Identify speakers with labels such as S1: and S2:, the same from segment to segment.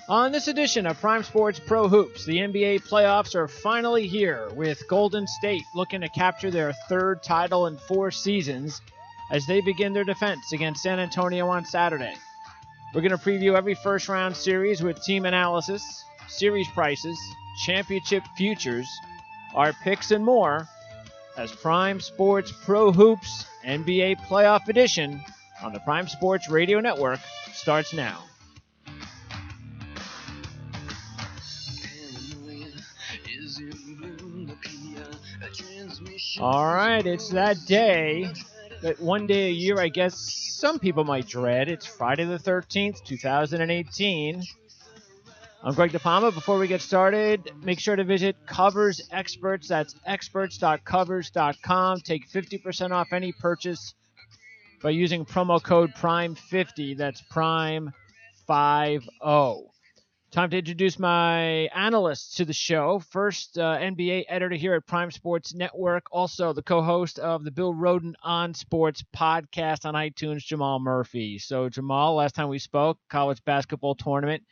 S1: On this edition of Prime Sports Pro Hoops, the NBA playoffs are finally here, with Golden State looking to capture their third title in 4 seasons as they begin their defense against San Antonio on Saturday. We're going to preview every first-round series with team analysis, series prices, championship futures, our picks, and more as Prime Sports Pro Hoops NBA Playoff Edition on the Prime Sports Radio Network starts now. All right, it's that day, that one day a year I guess some people might dread. It's Friday the 13th, 2018. I'm Greg DePalma. Before we get started, make sure to visit Covers Experts. That's experts.covers.com. Take 50% off any purchase by using promo code PRIME50. That's PRIME50. Time to introduce my analysts to the show. First, NBA editor here at Prime Sports Network, also the co-host of the Bill Rhoden on Sports podcast on iTunes, Jamal Murphy. So, Jamal, last time we spoke, college basketball tournament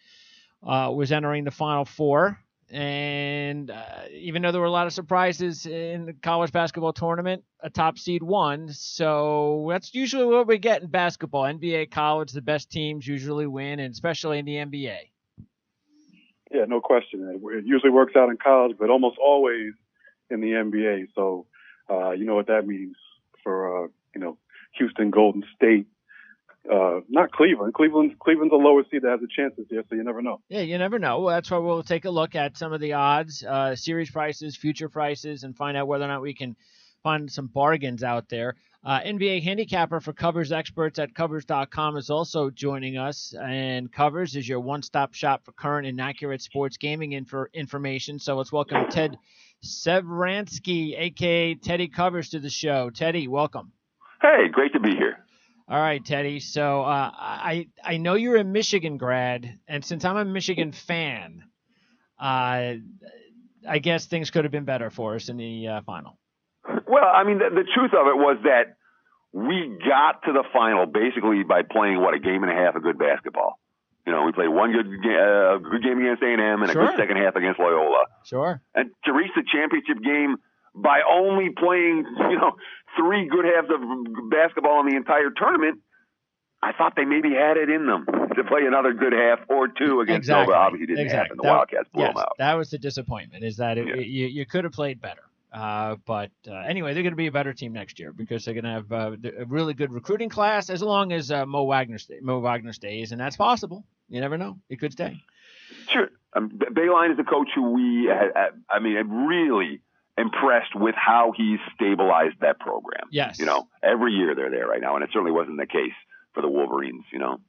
S1: was entering the Final Four. And even though there were a lot of surprises in the college basketball tournament, a top seed won. So that's usually what we get in basketball. NBA, college, the best teams usually win, and especially in the NBA.
S2: Yeah, no question. It usually works out in college, but almost always in the NBA. So, you know what that means for, Houston, Golden State, not Cleveland. Cleveland's a lower seed that has a chance this year, so you never know.
S1: Yeah, you never know. Well, that's why we'll take a look at some of the odds, series prices, future prices, and find out whether or not we can find some bargains out there. NBA handicapper for Covers Experts at Covers.com is also joining us, and Covers is your one-stop shop for current and accurate sports gaming information. So let's welcome Ted Sevransky, a.k.a. Teddy Covers, to the show. Teddy, welcome.
S3: Hey, great to be here.
S1: All right, Teddy. So I know you're a Michigan grad, and since I'm a Michigan fan, I guess things could have been better for us in the final.
S3: Well, I mean, the truth of it was that we got to the final basically by playing, a game and a half of good basketball. You know, we played one good game against A&M and a good second half against Loyola.
S1: Sure.
S3: And to reach the championship game by only playing, 3 good halves of basketball in the entire tournament, I thought they maybe had it in them to play another good half or 2 against Nova. Obviously didn't happen. The Wildcats blew them out.
S1: That was the disappointment, is that you could have played better. But anyway, they're going to be a better team next year because they're going to have a really good recruiting class as long as Mo Wagner stays, and that's possible. You never know. He could stay.
S3: Sure. Beilein is a coach who I'm really impressed with how he's stabilized that program.
S1: Yes.
S3: Every year they're there right now, and it certainly wasn't the case for the Wolverines,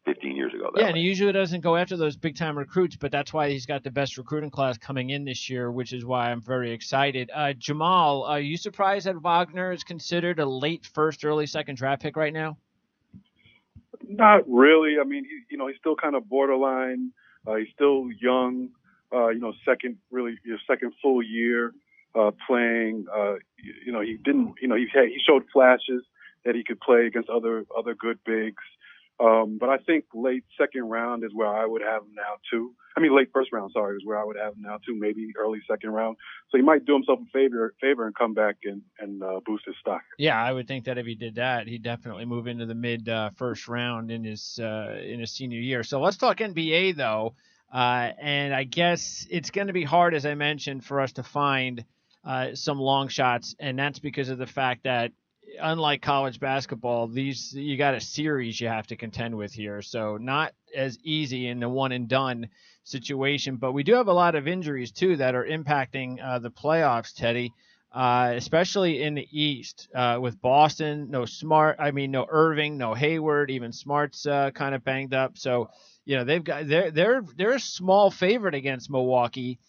S3: 15 years ago.
S1: Yeah, and he usually doesn't go after those big-time recruits, but that's why he's got the best recruiting class coming in this year, which is why I'm very excited. Jamal, are you surprised that Wagner is considered a late first, early second draft pick right now?
S2: Not really. I mean, he's still kind of borderline. He's still young. Second full year playing. He didn't. He showed flashes that he could play against other good bigs. But I think late second round is where I would have him now too. I mean, late first round, sorry, is where I would have him now too. Maybe early second round. So he might do himself a favor and come back and boost his stock.
S1: Yeah, I would think that if he did that, he'd definitely move into the mid first round in his senior year. So let's talk NBA though. And I guess it's going to be hard, as I mentioned, for us to find some long shots, and that's because of the fact that, unlike college basketball, you got a series you have to contend with here. So not as easy in the one and done situation, but we do have a lot of injuries too that are impacting the playoffs, Teddy, especially in the East with Boston. No Irving, no Hayward, even Smart's kind of banged up. So, they're a small favorite against Milwaukee.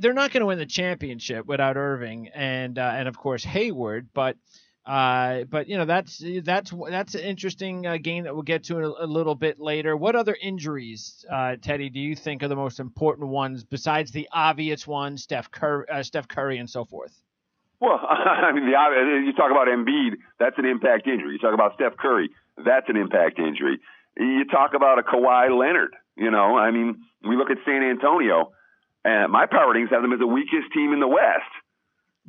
S1: They're not going to win the championship without Irving and of course Hayward, but that's an interesting game that we'll get to a little bit later. What other injuries, Teddy, do you think are the most important ones besides the obvious ones, Steph Curry and so forth?
S3: Well, I mean, you talk about Embiid, that's an impact injury. You talk about Steph Curry, that's an impact injury. You talk about a Kawhi Leonard, I mean, we look at San Antonio, and my power ratings have them as the weakest team in the West.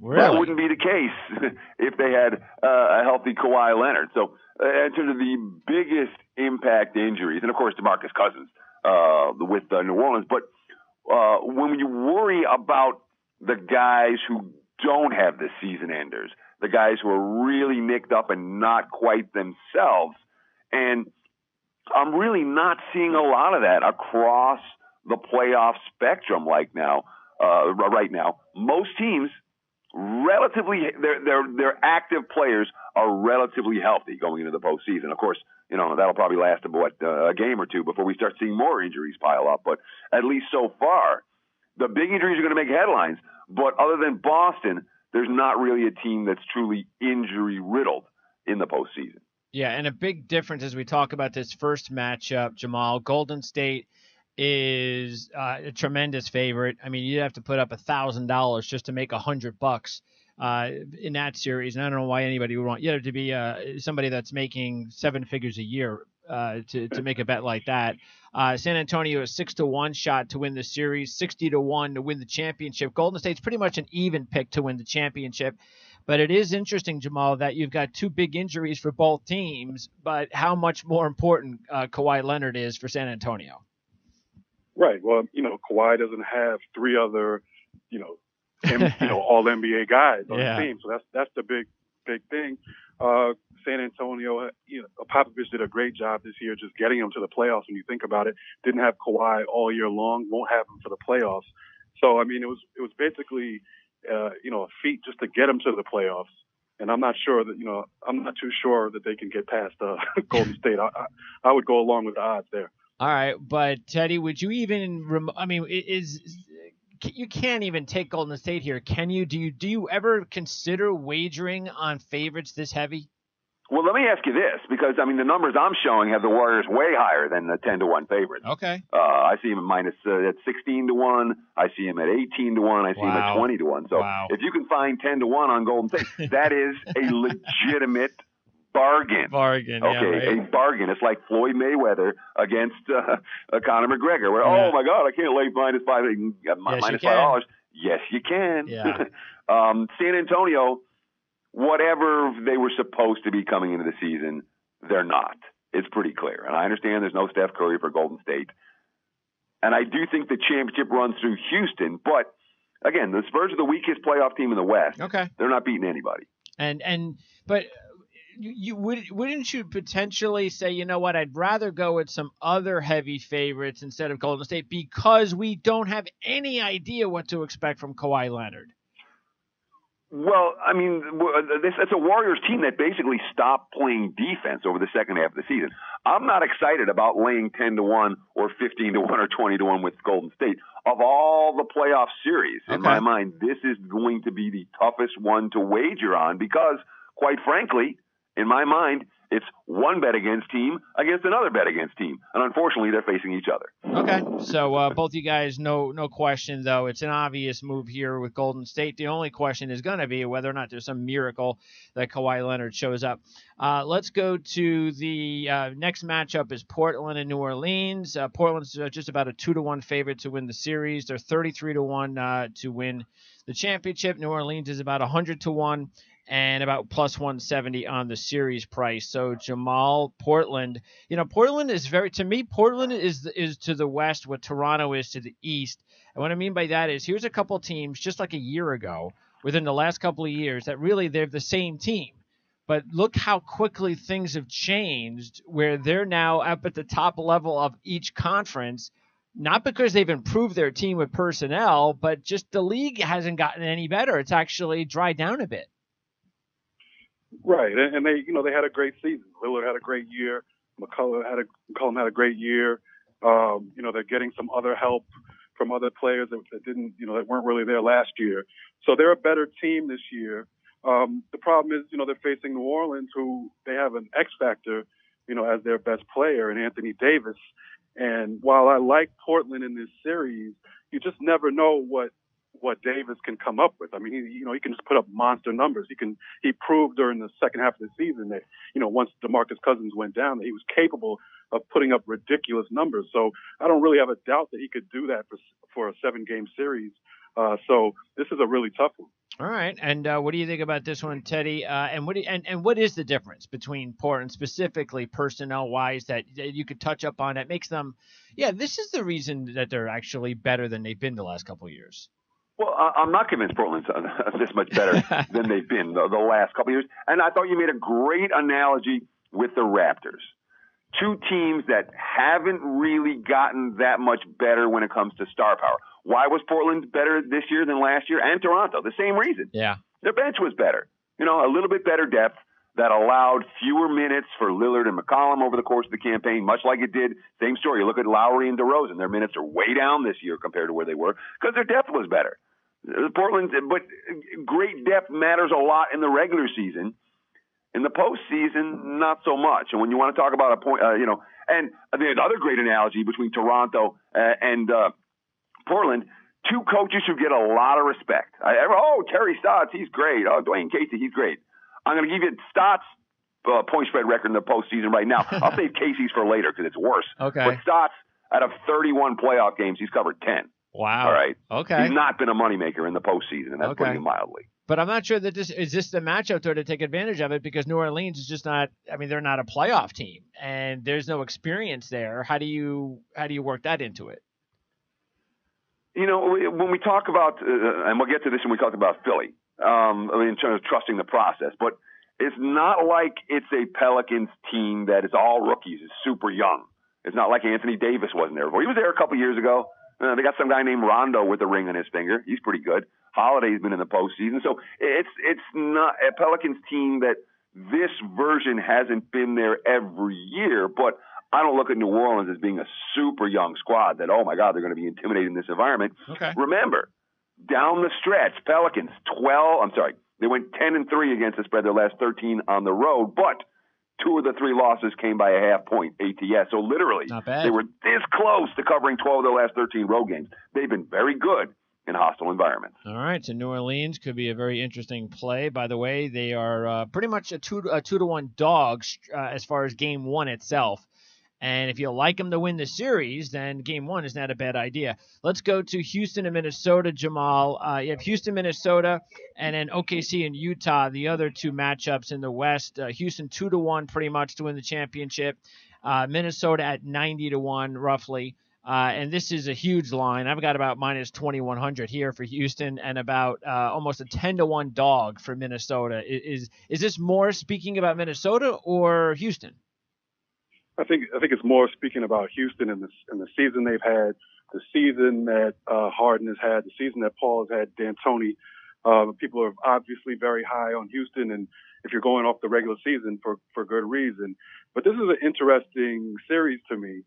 S1: Really?
S3: That wouldn't be the case if they had a healthy Kawhi Leonard. So in terms of the biggest impact injuries, and of course DeMarcus Cousins with New Orleans, but when you worry about the guys who don't have the season enders, the guys who are really nicked up and not quite themselves, and I'm really not seeing a lot of that across the playoff spectrum right now. Most teams relatively their active players are relatively healthy going into the postseason. Of course, that'll probably last about a game or two before we start seeing more injuries pile up. But at least so far, the big injuries are going to make headlines. But other than Boston, there's not really a team that's truly injury riddled in the postseason.
S1: Yeah, and a big difference as we talk about this first matchup, Jamal. Golden State is a tremendous favorite. I mean, you'd have to put up $1,000 just to make $100 in that series, and I don't know why anybody would want you to be somebody that's making 7 figures a year to make a bet like that. San Antonio is 6-1 shot to win the series, 60-1 to win the championship. Golden State's pretty much an even pick to win the championship. But it is interesting, Jamal, that you've got 2 big injuries for both teams, but how much more important Kawhi Leonard is for San Antonio.
S2: Right. Well, Kawhi doesn't have 3 other, all NBA guys on the team. So that's the big thing. San Antonio, Popovich did a great job this year just getting them to the playoffs. When you think about it, didn't have Kawhi all year long, won't have him for the playoffs. So, I mean, it was basically, a feat just to get them to the playoffs. And I'm not sure that, I'm not too sure that they can get past Golden State. I would go along with the odds there.
S1: All right, but Teddy, would you even? You can't even take Golden State here, can you? Do you ever consider wagering on favorites this heavy?
S3: Well, let me ask you this, because the numbers I'm showing have the Warriors way higher than the 10-1 favorites.
S1: Okay.
S3: I see them at -16-1. I see them at 18-1. I see them at 20-1. So if you can find 10-1 on Golden State, that is a legitimate bargain.
S1: Okay,
S3: right? A bargain. It's like Floyd Mayweather against Conor McGregor. Where, oh my God, I can't lay -$5. Yes, you can.
S1: Yeah.
S3: San Antonio, whatever they were supposed to be coming into the season, they're not. It's pretty clear. And I understand there's no Steph Curry for Golden State. And I do think the championship runs through Houston. But, again, the Spurs are the weakest playoff team in the West.
S1: Okay.
S3: They're not beating anybody.
S1: But wouldn't you potentially say, you know what, I'd rather go with some other heavy favorites instead of Golden State because we don't have any idea what to expect from Kawhi Leonard?
S3: Well, it's a Warriors team that basically stopped playing defense over the second half of the season. I'm not excited about laying 10-1 or 15-1 or 20-1 with Golden State. Of all the playoff series, in my mind, this is going to be the toughest one to wager on because, quite frankly, in my mind, it's one bet against team against another bet against team. And unfortunately, they're facing each other.
S1: Okay. So both you guys, no question, though. It's an obvious move here with Golden State. The only question is going to be whether or not there's some miracle that Kawhi Leonard shows up. Let's go to the next matchup is Portland and New Orleans. Portland's just about a 2-1 favorite to win the series. They're 33-1 to win the championship. New Orleans is about 100-1. And about plus 170 on the series price. So Jamal, Portland is Portland is to the west what Toronto is to the east. And what I mean by that is here's a couple teams just like a year ago, within the last couple of years, that really they're the same team. But look how quickly things have changed where they're now up at the top level of each conference, not because they've improved their team with personnel, but just the league hasn't gotten any better. It's actually dried down a bit.
S2: Right, and they had a great season. Lillard had a great year. McCollum had a great year. They're getting some other help from other players that weren't really there last year. So they're a better team this year. The problem is, they're facing New Orleans, who they have an X factor, as their best player in Anthony Davis. And while I like Portland in this series, you just never know what what Davis can come up with. I mean, he can just put up monster numbers. He proved during the second half of the season that, once DeMarcus Cousins went down, that he was capable of putting up ridiculous numbers. So I don't really have a doubt that he could do that for a 7-game series. So this is a really tough one.
S1: All right, and what do you think about this one, Teddy? And what is the difference between Portland, specifically personnel-wise, that you could touch up on that makes them? Yeah, this is the reason that they're actually better than they've been the last couple of years.
S3: Well, I'm not convinced Portland's this much better than they've been the last couple of years. And I thought you made a great analogy with the Raptors. Two teams that haven't really gotten that much better when it comes to star power. Why was Portland better this year than last year? And Toronto, the same reason.
S1: Yeah.
S3: Their bench was better. A little bit better depth that allowed fewer minutes for Lillard and McCollum over the course of the campaign, much like it did. Same story. You look at Lowry and DeRozan. Their minutes are way down this year compared to where they were because their depth was better. Portland, but great depth matters a lot in the regular season. In the postseason, not so much. And when you want to talk about a point, and the other great analogy between Toronto and Portland, two coaches who get a lot of respect. Terry Stotts, he's great. Oh, Dwayne Casey, he's great. I'm going to give you Stotts' point spread record in the postseason right now. I'll save Casey's for later because it's worse.
S1: Okay.
S3: But Stotts, out of 31 playoff games, he's covered 10.
S1: Wow.
S3: All right.
S1: Okay.
S3: He's not been a moneymaker in the postseason, and that's putting it mildly.
S1: But I'm not sure that this the matchup there to take advantage of it because New Orleans is just not. I mean, they're not a playoff team, and there's no experience there. How do you work that into it?
S3: When we talk about, and we'll get to this when we talk about Philly, in terms of trusting the process, but it's not like it's a Pelicans team that is all rookies, is super young. It's not like Anthony Davis wasn't there before. He was there a couple years ago. They got some guy named Rondo with a ring on his finger. He's pretty good. Holiday's been in the postseason. So it's not a Pelicans team that this version hasn't been there every year, but I don't look at New Orleans as being a super young squad that, oh my God, they're going to be intimidated in this environment.
S1: Okay.
S3: Remember, down the stretch, Pelicans they went 10-3 against the spread their last 13 on the road, but 2 of the 3 losses came by a half point ATS. So literally, they were this close to covering 12 of their last 13 road games. They've been very good in hostile environments.
S1: All right, so New Orleans could be a very interesting play. By the way, they are pretty much a 2-1 dog as far as Game 1 itself. And if you like them to win the series, then Game 1 is not a bad idea. Let's go to Houston and Minnesota, Jamal. You have Houston, Minnesota, and then OKC and Utah, the other two matchups in the West. Houston 2-1 pretty much to win the championship. Minnesota at 90-1 roughly. And this is a huge line. I've got about minus 2,100 here for Houston and about almost a 10-1 dog for Minnesota. Is this more speaking about Minnesota or Houston?
S2: I think it's more speaking about Houston and the season they've had, the season that Harden has had, the season that Paul has had, D'Antoni. People are obviously very high on Houston, and if you're going off the regular season for good reason. But this is an interesting series to me.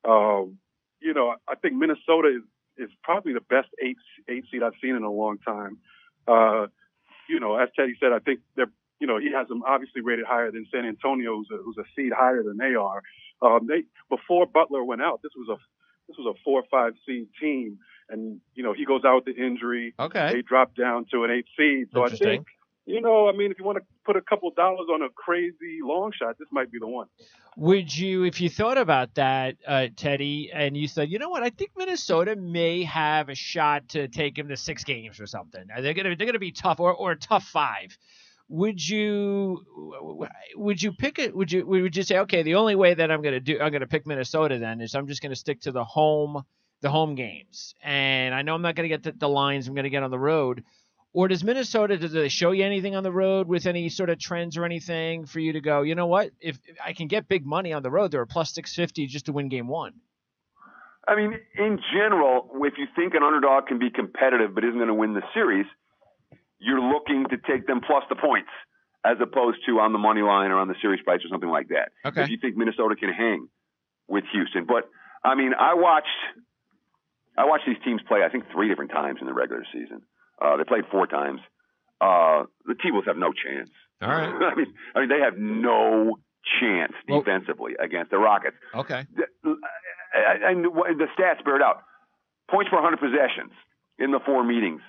S2: I think Minnesota is probably the best eight seed I've seen in a long time. As Teddy said, I think they're. He has them obviously rated higher than San Antonio, who's a seed higher than they are. Before Butler went out, this was a 4 or 5 seed team, and he goes out with the injury.
S1: Okay,
S2: they drop down to an 8 seed. So I think if you want to put a couple dollars on a crazy long shot, this might be the one.
S1: Would you, if you thought about that, Teddy, and you said, you know what, I think Minnesota may have a shot to take him to 6 games or something. They're gonna be tough or a tough 5. Would you pick it? Would you say, okay, the only way that I'm going to pick Minnesota then is I'm just going to stick to the home games, and I know I'm not going to get the lines I'm going to get on the road. Or does Minnesota, do they show you anything on the road with any sort of trends or anything for you to go, you know what, if I can get big money on the road, they're a plus 650 just to win Game 1?
S3: I mean, in general, if you think an underdog can be competitive but isn't going to win the series, you're looking to take them plus the points as opposed to on the money line or on the series price or something like that.
S1: Okay.
S3: If you think Minnesota can hang with Houston. But, I mean, I watched these teams play, I think, 3 different times in the regular season. They played 4 times. The T-Wolves have no chance.
S1: All right.
S3: I mean, they have no chance defensively against the Rockets.
S1: Okay.
S3: And the stats bear it out. Points per 100 possessions. in the 4 meetings.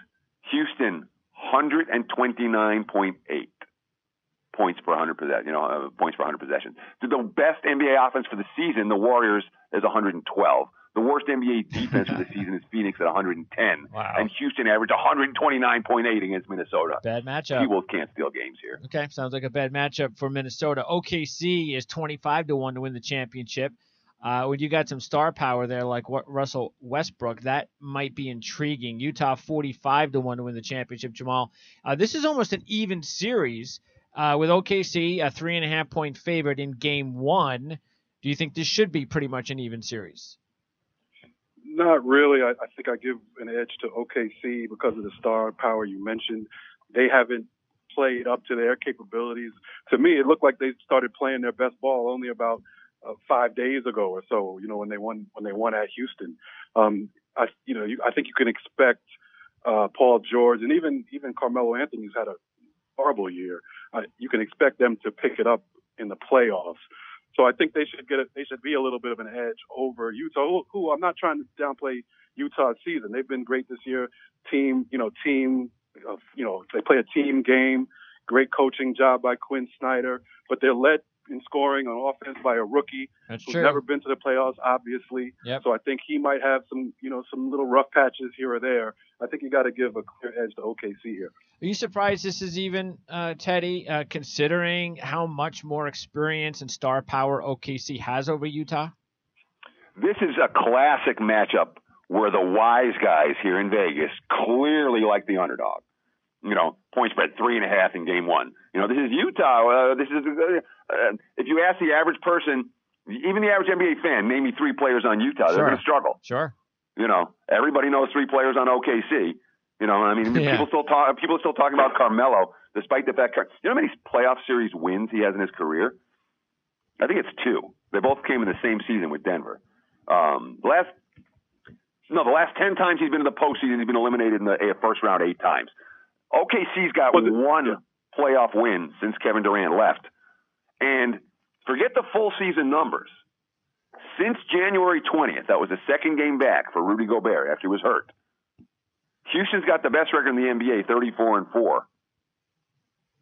S3: Houston, 129.8 points per 100 points per 100 possessions. The best NBA offense for the season, the Warriors, is 112. The worst NBA defense for the season is Phoenix at 110.
S1: Wow.
S3: And Houston averaged 129.8 against Minnesota.
S1: Bad matchup.
S3: T-Wolves can't steal games here.
S1: Okay, sounds like a bad matchup for Minnesota. OKC is 25-1 to win the championship. When you got some star power there like Russell Westbrook, that might be intriguing. Utah 45-1 to win the championship, Jamal. This is almost an even series with OKC a 3.5-point favorite in game 1. Do you think this should be pretty much an even series?
S2: Not really. I think I give an edge to OKC because of the star power you mentioned. They haven't played up to their capabilities. To me, it looked like they started playing their best ball only about 5 days ago or so. When they won at Houston. I think you can expect Paul George and even Carmelo Anthony, who's had a horrible year. You can expect them to pick it up in the playoffs. So I think they should be a little bit of an edge over Utah, who I'm not trying to downplay Utah's season. They've been great this year. They play a team game. Great coaching job by Quinn Snyder, but they're led in scoring on offense by a rookie who's never been to the playoffs, obviously.
S1: Yep.
S2: So I think he might have some little rough patches here or there. I think you got to give a clear edge to OKC here.
S1: Are you surprised this is even, Teddy, considering how much more experience and star power OKC has over Utah?
S3: This is a classic matchup where the wise guys here in Vegas clearly like the underdog. Point spread 3.5 in game 1. This is Utah. If you ask the average person, even the average NBA fan, name me 3 players on Utah, they're going to struggle.
S1: Sure.
S3: Everybody knows 3 players on OKC. People are still talking about Carmelo, despite the fact. You know how many playoff series wins he has in his career? I think it's 2. They both came in the same season with Denver. The last 10 times he's been in the postseason, he's been eliminated in the first round 8 times. OKC's got 1 playoff win since Kevin Durant left. And forget the full season numbers. Since January 20th, that was the second game back for Rudy Gobert after he was hurt. Houston's got the best record in the NBA, 34-4.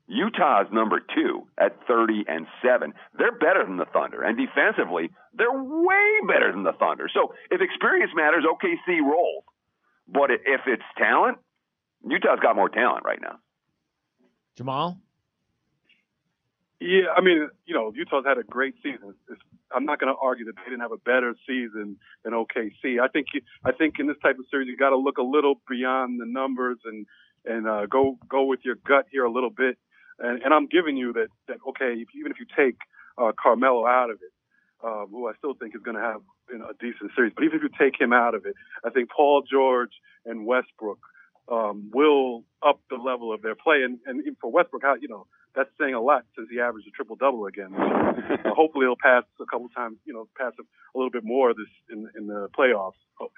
S3: Utah's number 2 at 30-7. They're better than the Thunder, and defensively, they're way better than the Thunder. So if experience matters, OKC rolls. But if it's talent, Utah's got more talent right now.
S1: Jamal?
S2: Yeah, Utah's had a great season. I'm not going to argue that they didn't have a better season than OKC. I think in this type of series you got to look a little beyond the numbers and go with your gut here a little bit. And I'm giving you that okay, even if you take Carmelo out of it, who I still think is going to have a decent series, but even if you take him out of it, I think Paul George and Westbrook will up the level of their play. And for Westbrook, that's saying a lot since he averaged a triple-double again. Hopefully he'll pass a couple times, pass a little bit more this in the playoffs.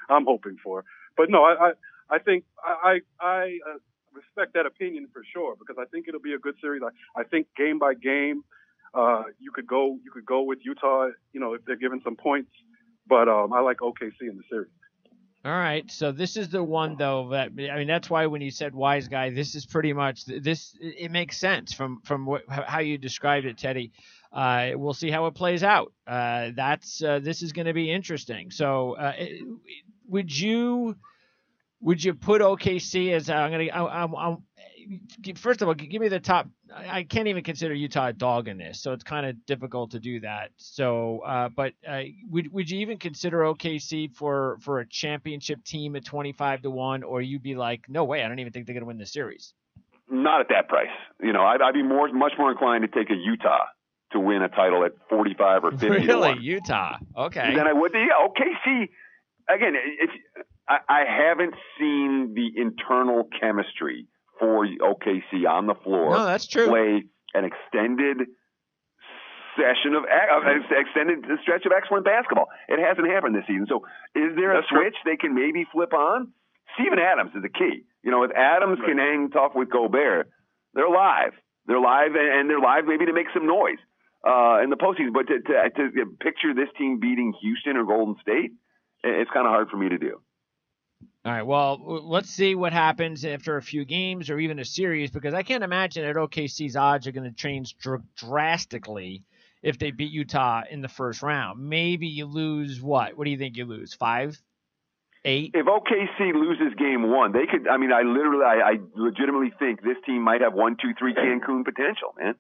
S2: I'm hoping for. But no, I think I respect that opinion for sure, because I think it'll be a good series. I think game by game, you could go with Utah, if they're given some points. But I like OKC in the series.
S1: All right, so this is the one, though, that's why when you said wise guy, this is pretty much this. It makes sense from how you described it, Teddy. We'll see how it plays out. This is going to be interesting. So, would you put OKC as first of all, give me the top. I can't even consider Utah a dog in this, so it's kind of difficult to do that. So, but would you even consider OKC for a championship team at 25-1, or you'd be like, no way, I don't even think they're going to win the series?
S3: Not at that price. I'd be much more inclined to take a Utah to win a title at 45 or 50.
S1: Really, Utah? Okay.
S3: Then I would. OKC again. I haven't seen the internal chemistry for OKC on the floor.
S1: No, that's true.
S3: Play an extended stretch of excellent basketball. It hasn't happened this season. So is there a switch they can maybe flip on? Steven Adams is the key. If Adams can hang tough with Gobert, they're live. They're live, and they're live maybe to make some noise in the postseason. But to picture this team beating Houston or Golden State, it's kind of hard for me to do.
S1: All right, well, let's see what happens after a few games or even a series, because I can't imagine that OKC's odds are going to change drastically if they beat Utah in the first round. Maybe you lose what? What do you think you lose? 5, 8?
S3: If OKC loses game one, they could. I mean, I legitimately think this team might have 1, 2, 3 Cancun potential, man.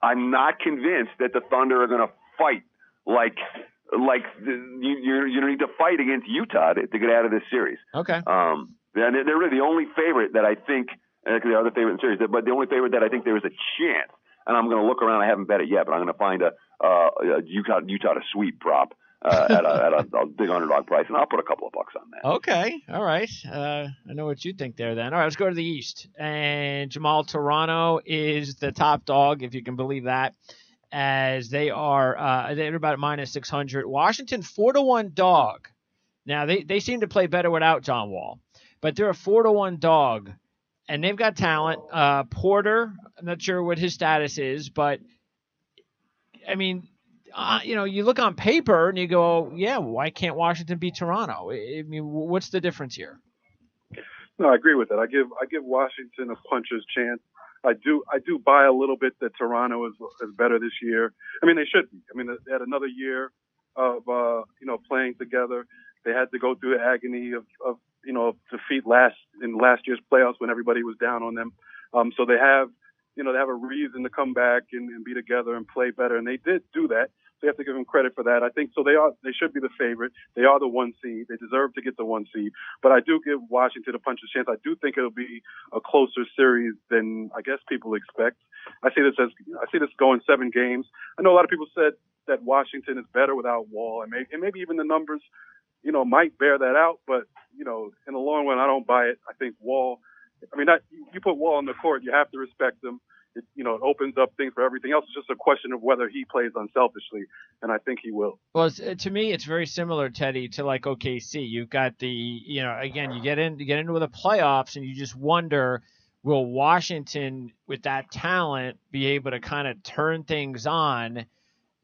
S3: I'm not convinced that the Thunder are going to fight like you need to fight against Utah to get out of this series.
S1: Okay.
S3: And they're really the only favorite that I think, because they're the favorite in the series, but the only favorite that I think there is a chance. And I'm going to look around. I haven't bet it yet, but I'm going to find a Utah to sweep prop at a big underdog price, and I'll put a couple of bucks on that.
S1: Okay. All right. I know what you think there then. All right, let's go to the East. And Jamal Toronto is the top dog, if you can believe that, as they're about minus 600. Washington 4-1 dog. Now they seem to play better without John Wall, but they're a 4-1 dog, and they've got talent. Porter, I'm not sure what his status is, but I mean, you look on paper and you go, yeah, why can't Washington beat Toronto? I mean, what's the difference here?
S2: No, I agree with that. I give Washington a puncher's chance. I do buy a little bit that Toronto is better this year. I mean, they should be. I mean, they had another year of playing together. They had to go through the agony of defeat in last year's playoffs when everybody was down on them. So they have a reason to come back and be together and play better, and they did do that. So you have to give them credit for that. I think so. They should be the favorite. They are the 1 seed. They deserve to get the 1 seed. But I do give Washington a puncher's chance. I do think it'll be a closer series than I guess people expect. I see this going 7 games. I know a lot of people said that Washington is better without Wall, and maybe even the numbers, might bear that out. But in the long run, I don't buy it. I think Wall. I mean, you put Wall on the court, you have to respect him. It opens up things for everything else. It's just a question of whether he plays unselfishly, and I think he will.
S1: Well, to me, it's very similar, Teddy, to like OKC. You've got again, you get into the playoffs, and you just wonder, will Washington, with that talent, be able to kind of turn things on?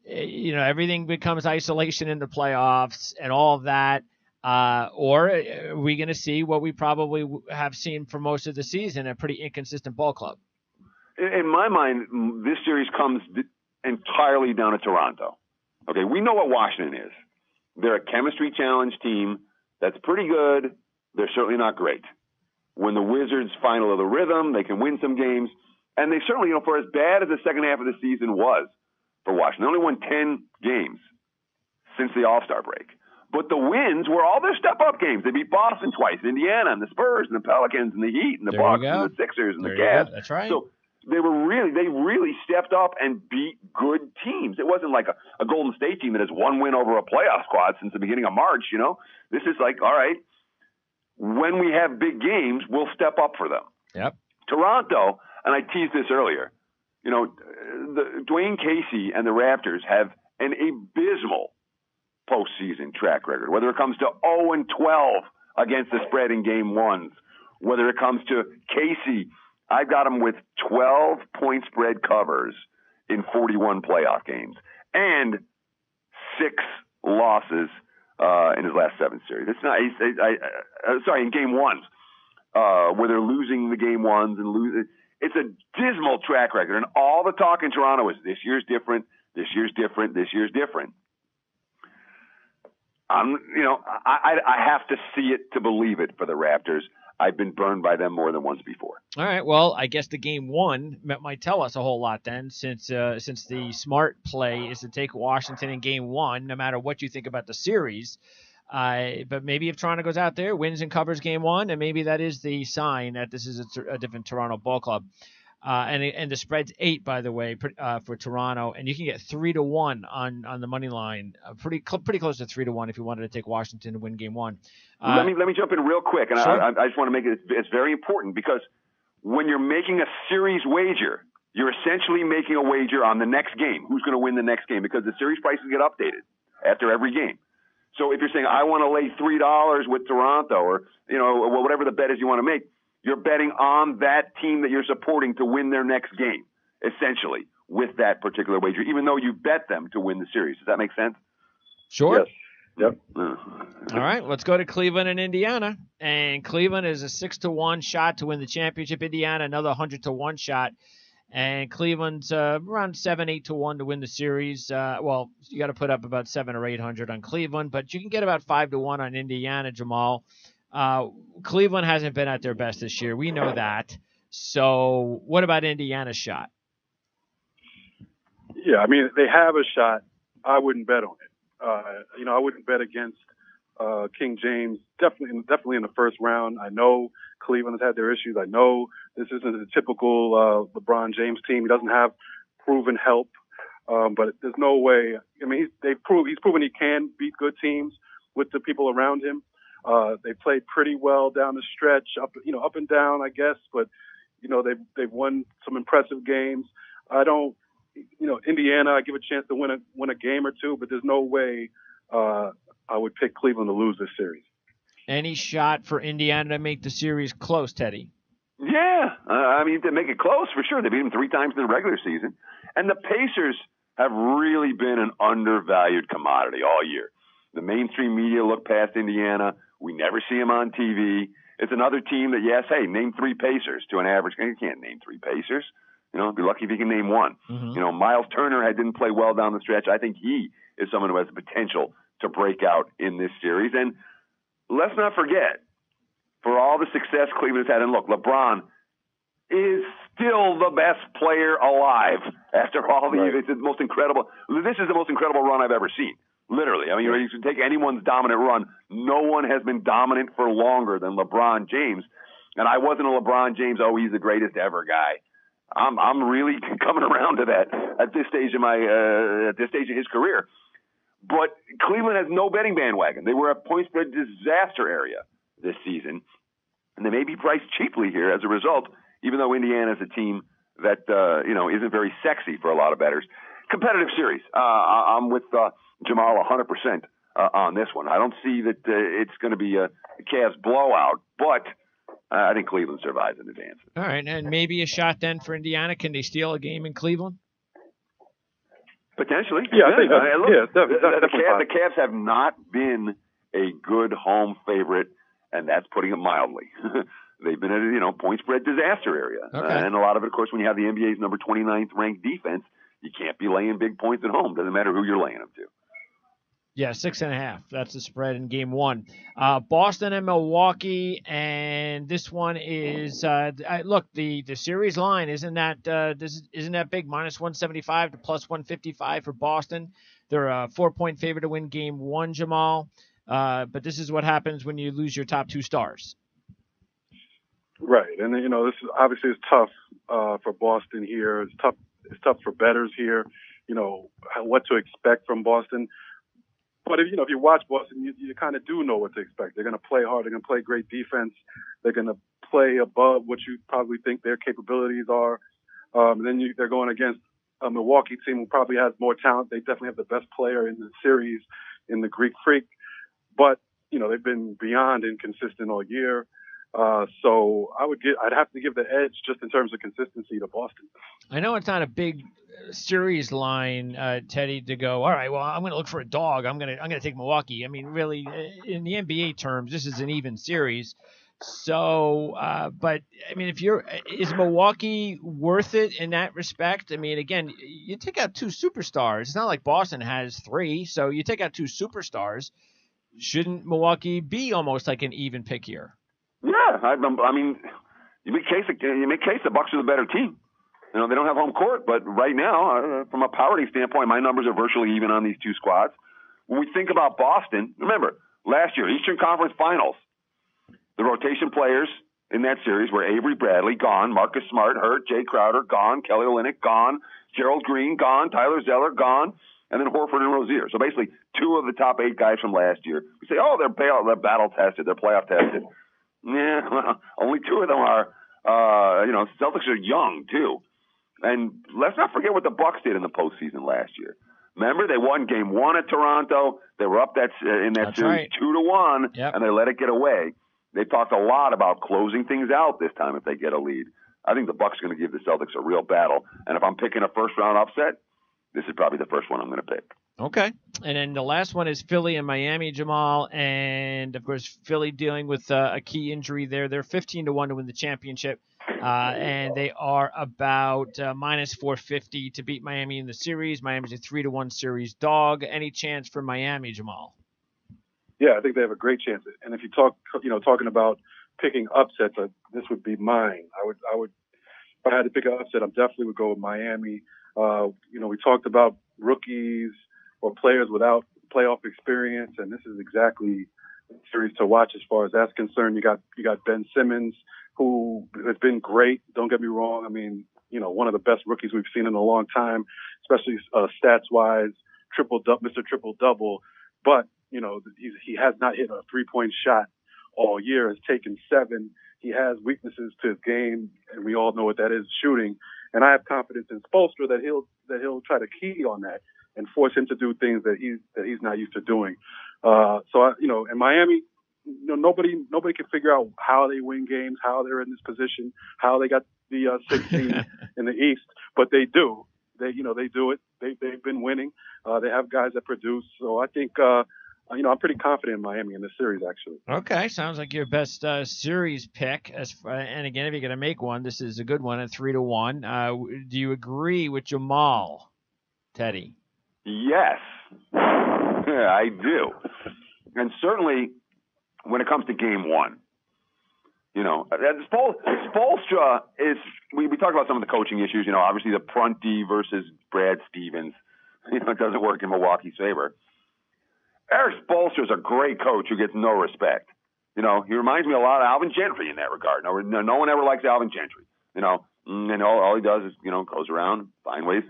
S1: Everything becomes isolation in the playoffs and all of that. Or are we going to see what we probably have seen for most of the season, a pretty inconsistent ball club?
S3: In my mind, this series comes entirely down to Toronto. Okay, we know what Washington is. They're a chemistry challenge team that's pretty good. They're certainly not great. When the Wizards find a little rhythm, they can win some games. And they certainly, for as bad as the second half of the season was for Washington, they only won 10 games since the All-Star break. But the wins were all their step-up games. They beat Boston twice, Indiana, and the Spurs, and the Pelicans, and the Heat, and the Bucks, and the Sixers, and the Cavs.
S1: That's right.
S3: So they really stepped up and beat good teams. It wasn't like a Golden State team that has one win over a playoff squad since the beginning of March. This is like, all right, when we have big games, we'll step up for them.
S1: Yep.
S3: Toronto, and I teased this earlier, Dwayne Casey and the Raptors have an abysmal postseason track record, whether it comes to 0-12 against the spread in game ones, whether it comes to Casey. I've got him with 12 point spread covers in 41 playoff games and 6 losses in his last 7 series. It's not. In game ones, where they're losing the game ones and losing. It's a dismal track record, and all the talk in Toronto is this year's different. This year's different. This year's different. I have to see it to believe it for the Raptors. I've been burned by them more than once before.
S1: All right. Well, I guess the game one might tell us a whole lot then, since the smart play is to take Washington in game one, no matter what you think about the series. But maybe if Toronto goes out there, wins and covers game one, and maybe that is the sign that this is a different Toronto ball club. And the spread's 8, by the way, for Toronto, and you can get 3-1 on the money line, pretty close to 3-1 if you wanted to take Washington to win game one.
S3: Let me jump in real quick, and
S1: sure.
S3: I just want to make it. It's very important because when you're making a series wager, you're essentially making a wager on the next game. Who's going to win the next game? Because the series prices get updated after every game. So if you're saying I want to lay $3 with Toronto, or whatever the bet is you want to make, you're betting on that team that you're supporting to win their next game, essentially, with that particular wager, even though you bet them to win the series. Does that make sense?
S1: Sure.
S2: Yes. Yep.
S1: All right, let's go to Cleveland and Indiana. And Cleveland is a 6-1 shot to win the championship. Indiana, another 100-1 shot. And Cleveland's around 7-8-1 to win the series. Well, you got to put up about 700 or 800 on Cleveland, but you can get about 5-1 on Indiana, Jamal. Cleveland hasn't been at their best this year. We know that. So what about Indiana's shot?
S2: Yeah, I mean, they have a shot. I wouldn't bet on it. I wouldn't bet against King James. Definitely in the first round. I know Cleveland has had their issues. I know this isn't a typical LeBron James team. He doesn't have proven help. But there's no way. I mean, he's proven he can beat good teams with the people around him. They played pretty well down the stretch, up and down, I guess. But they've won some impressive games. Indiana, I give a chance to win a game or two, but there's no way I would pick Cleveland to lose this series.
S1: Any shot for Indiana to make the series close, Teddy?
S3: Yeah, to make it close for sure. They beat them 3 times in the regular season, and the Pacers have really been an undervalued commodity all year. The mainstream media look past Indiana. We never see them on TV. It's another team that, yes, hey, name 3 Pacers to an average. You can't name 3 Pacers. Be lucky if you can name one.
S1: Mm-hmm.
S3: Miles Turner didn't play well down the stretch. I think he is someone who has the potential to break out in this series. And let's not forget, for all the success Cleveland has had, and look, LeBron is still the best player alive after all the years. It's the most incredible. This is the most incredible run I've ever seen. Literally. I mean, you can take anyone's dominant run. No one has been dominant for longer than LeBron James. And I wasn't a LeBron James, he's the greatest ever guy. I'm really coming around to that at this stage of his career. But Cleveland has no betting bandwagon. They were a point spread disaster area this season, and they may be priced cheaply here as a result. Even though Indiana is a team that isn't very sexy for a lot of bettors. Competitive series. I'm with Jamal 100% on this one. I don't see that it's going to be a Cavs blowout, but I think Cleveland survives and advances.
S1: All right, and maybe a shot then for Indiana. Can they steal a game in Cleveland?
S3: Potentially.
S2: Yeah, I think
S3: the Cavs have not been a good home favorite, and that's putting it mildly. They've been at a point spread disaster area.
S1: Okay.
S3: And a lot of it, of course, when you have the NBA's number 29th ranked defense, you can't be laying big points at home. Doesn't matter who you're laying them to.
S1: Yeah, 6.5. That's the spread in game 1. Boston and Milwaukee, and this one is look, the series line isn't that big, -175 to +155 for Boston. They're a 4-point favorite to win game 1, Jamal. But this is what happens when you lose your top 2 stars.
S2: Right, and this is obviously it's tough for Boston here. It's tough for bettors here. What to expect from Boston. But if you watch Boston, you kind of do know what to expect. They're going to play hard. They're going to play great defense. They're going to play above what you probably think their capabilities are. And then they're going against a Milwaukee team who probably has more talent. They definitely have the best player in the series in the Greek Freak. But they've been beyond inconsistent all year. So I'd have to give the edge just in terms of consistency to Boston.
S1: I know it's not a big series line, Teddy, to go, all right, well, I'm going to look for a dog. I'm going to take Milwaukee. I mean, really, in the NBA terms, this is an even series. So, but I mean, is Milwaukee worth it in that respect? I mean, again, you take out 2 superstars. It's not like Boston has 3. So you take out 2 superstars. Shouldn't Milwaukee be almost like an even pick here?
S3: Yeah, I mean, you make case the Bucks are the better team. They don't have home court, but right now, from a power rating standpoint, my numbers are virtually even on these 2 squads. When we think about Boston, remember last year Eastern Conference Finals, the rotation players in that series were Avery Bradley gone, Marcus Smart hurt, Jay Crowder gone, Kelly Olynyk gone, Gerald Green gone, Tyler Zeller gone, and then Horford and Rozier. So basically, 2 of the top 8 guys from last year. We say, they're battle tested, they're playoff tested. Yeah, well, only 2 of them are. Celtics are young too, and let's not forget what the Bucks did in the postseason last year. Remember, they won game 1 at Toronto. They were up in that series 2-1,
S1: yep.
S3: And they let it get away. They talked a lot about closing things out this time if they get a lead. I think the Bucks are going to give the Celtics a real battle, and if I'm picking a first round upset, this is probably the first one I'm going to pick.
S1: Okay. And then the last one is Philly and Miami, Jamal. And, of course, Philly dealing with a key injury there. They're 15-1 to win the championship. And they are about minus 450 to beat Miami in the series. Miami's a 3-1 series dog. Any chance for Miami, Jamal?
S2: Yeah, I think they have a great chance. And if you talking about picking upsets, this would be mine. I would, if I had to pick an upset, I definitely would go with Miami. We talked about rookies or players without playoff experience, and this is exactly the series to watch as far as that's concerned. You got Ben Simmons, who has been great. Don't get me wrong. I mean, one of the best rookies we've seen in a long time, especially stats wise, Mr. Triple Double. But he has not hit a 3-point shot all year. Has taken 7. He has weaknesses to his game, and we all know what that is, shooting. And I have confidence in Spoelstra that he'll try to key on that and force him to do things that he's not used to doing. In Miami, nobody can figure out how they win games, how they're in this position, how they got the 16 in the East, but they do. They do it. They've been winning. They have guys that produce. So I think, I'm pretty confident in Miami in this series, actually.
S1: Okay, sounds like your best series pick. And again, if you're going to make one, this is a good one at 3-1. Do you agree with Jamal, Teddy?
S3: Yes, I do. And certainly when it comes to game one, Spoelstra is, we talked about some of the coaching issues, obviously the Prunty versus Brad Stevens, it doesn't work in Milwaukee's favor. Erik Spoelstra is a great coach who gets no respect. He reminds me a lot of Alvin Gentry in that regard. No one ever likes Alvin Gentry, and all he does is, goes around, find ways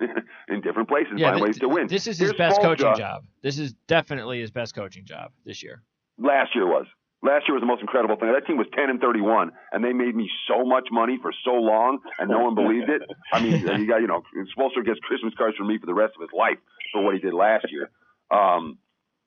S3: in different places, find ways to win.
S1: This is his best coaching job. This is definitely his best coaching job this year.
S3: Last year was the most incredible thing. That team was 10-31, and they made me so much money for so long, and no one believed it. I mean, Spoelstra gets Christmas cards from me for the rest of his life for what he did last year.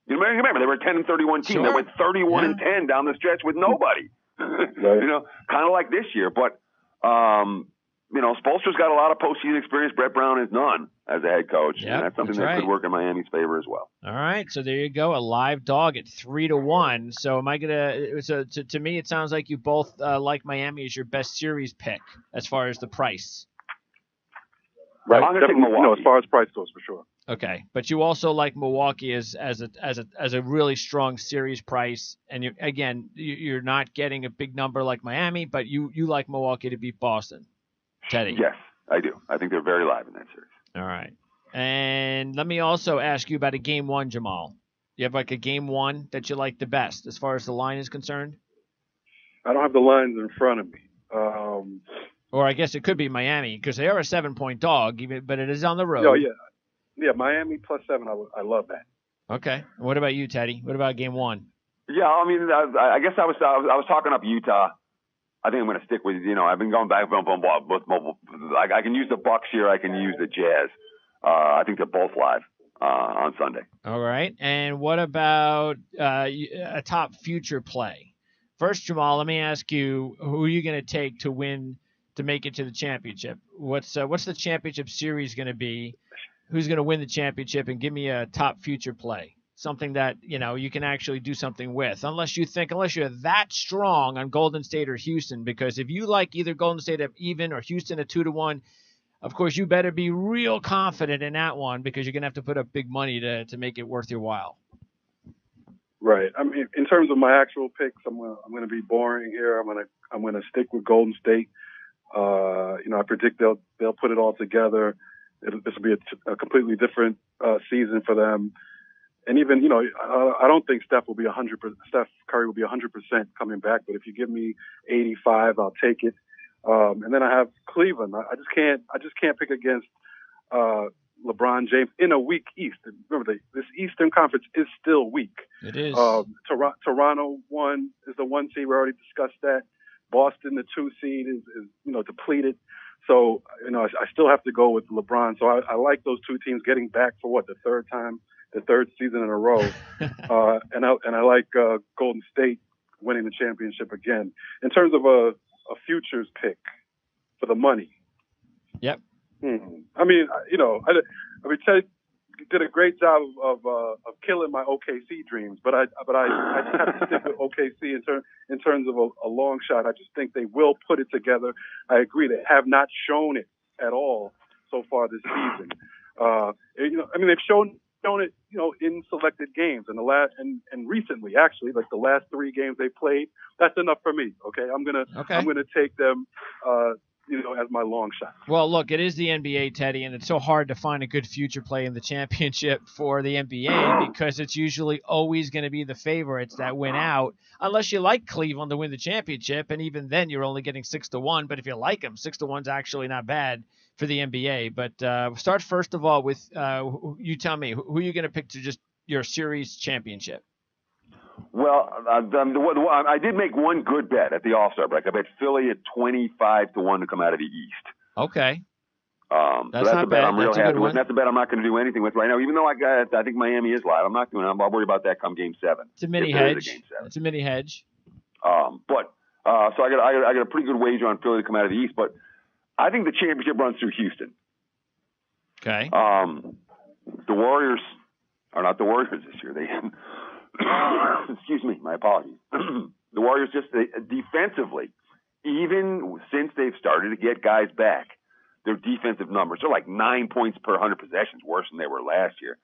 S3: Remember, they were a 10-31 team. Sure. They went 31-10 down the stretch with nobody. Right. Kind of like this year. But, Spoelstra's got a lot of postseason experience. Brett Brown has none as a head coach.
S1: Yep,
S3: and that's something that could work in Miami's favor as well.
S1: All right. So there you go. A live dog at 3-1. So am I going to, to me, it sounds like you both like Miami as your best series pick as far as the price.
S3: Right. I'm going to take Milwaukee.
S2: As far as price goes, for sure.
S1: Okay, but you also like Milwaukee as a really strong series price, and you're not getting a big number like Miami, but you like Milwaukee to beat Boston. Teddy.
S3: Yes, I do. I think they're very live in that series.
S1: All right, and let me also ask you about a game one, Jamal. You have like a game one that you like the best as far as the line is concerned?
S2: I don't have the lines in front of me.
S1: Or I guess it could be Miami because they are a 7-point dog, but it is on the road.
S2: Oh yeah. Yeah, Miami +7. I love that.
S1: Okay. What about you, Teddy? What about game one?
S3: Yeah, I mean, I guess I was talking up Utah. I think I'm going to stick with, I've been going back. I can use the Bucks here. I can use the Jazz. I think they're both live on Sunday.
S1: All right. And what about a top future play? First, Jamal, let me ask you, who are you going to take to win, to make it to the championship? What's the championship series going to be? Who's going to win the championship, and give me a top future play, something that, you can actually do something with, unless you're that strong on Golden State or Houston, because if you like either Golden State at even or Houston at 2-1, of course, you better be real confident in that one because you're going to have to put up big money to make it worth your while.
S2: Right. I mean, in terms of my actual picks, I'm going to be boring here. I'm going to stick with Golden State. I predict they'll put it all together. This will be a completely different season for them. And even, I don't think Steph Curry will be 100% coming back, but if you give me 85, I'll take it. And then I have Cleveland. I just can't pick against LeBron James in a weak East. Remember, this Eastern Conference is still weak.
S1: It is.
S2: Toronto is the 1 seed. We already discussed that. Boston, the 2 seed, is depleted. So, I still have to go with LeBron. So I like those two teams getting back for the third season in a row. And I like Golden State winning the championship again. In terms of a futures pick for the money.
S1: Yep.
S2: I mean, did a great job of killing my OKC dreams, but I just have to stick with OKC in terms of a long shot. I just think they will put it together. I agree they have not shown it at all so far this season. They've shown it, in selected games and and recently, actually, like the last 3 games they played. That's enough for me. Okay, I'm gonna take them. As my long shot.
S1: Well, look, it is the NBA, Teddy, and it's so hard to find a good future play in the championship for the NBA because it's usually always going to be the favorites that win out, unless you like Cleveland to win the championship, and even then you're only getting 6-1. But if you like them, 6-1's actually not bad for the NBA. But start first of all with you tell me who are you going to pick to just your series championship?
S3: Well, I did make one good bet at the All-Star break. I bet Philly at 25-1 to come out of the East.
S1: Okay.
S3: So that's
S1: not
S3: a bet
S1: bad.
S3: I'm real
S1: That's a
S3: happy
S1: good
S3: with.
S1: one.
S3: That's a bet I'm not going to do anything with right now, even though I think Miami is live. I'm not doing it. I'll worry about that come Game 7.
S1: It's a mini hedge. It's a mini hedge.
S3: So I got a pretty good wager on Philly to come out of the East, but I think the championship runs through Houston.
S1: Okay.
S3: The Warriors are not the Warriors this year. They excuse me, my apologies. The Warriors defensively, even since they've started to get guys back, their defensive numbers are like 9 points per 100 possessions, worse than they were last year.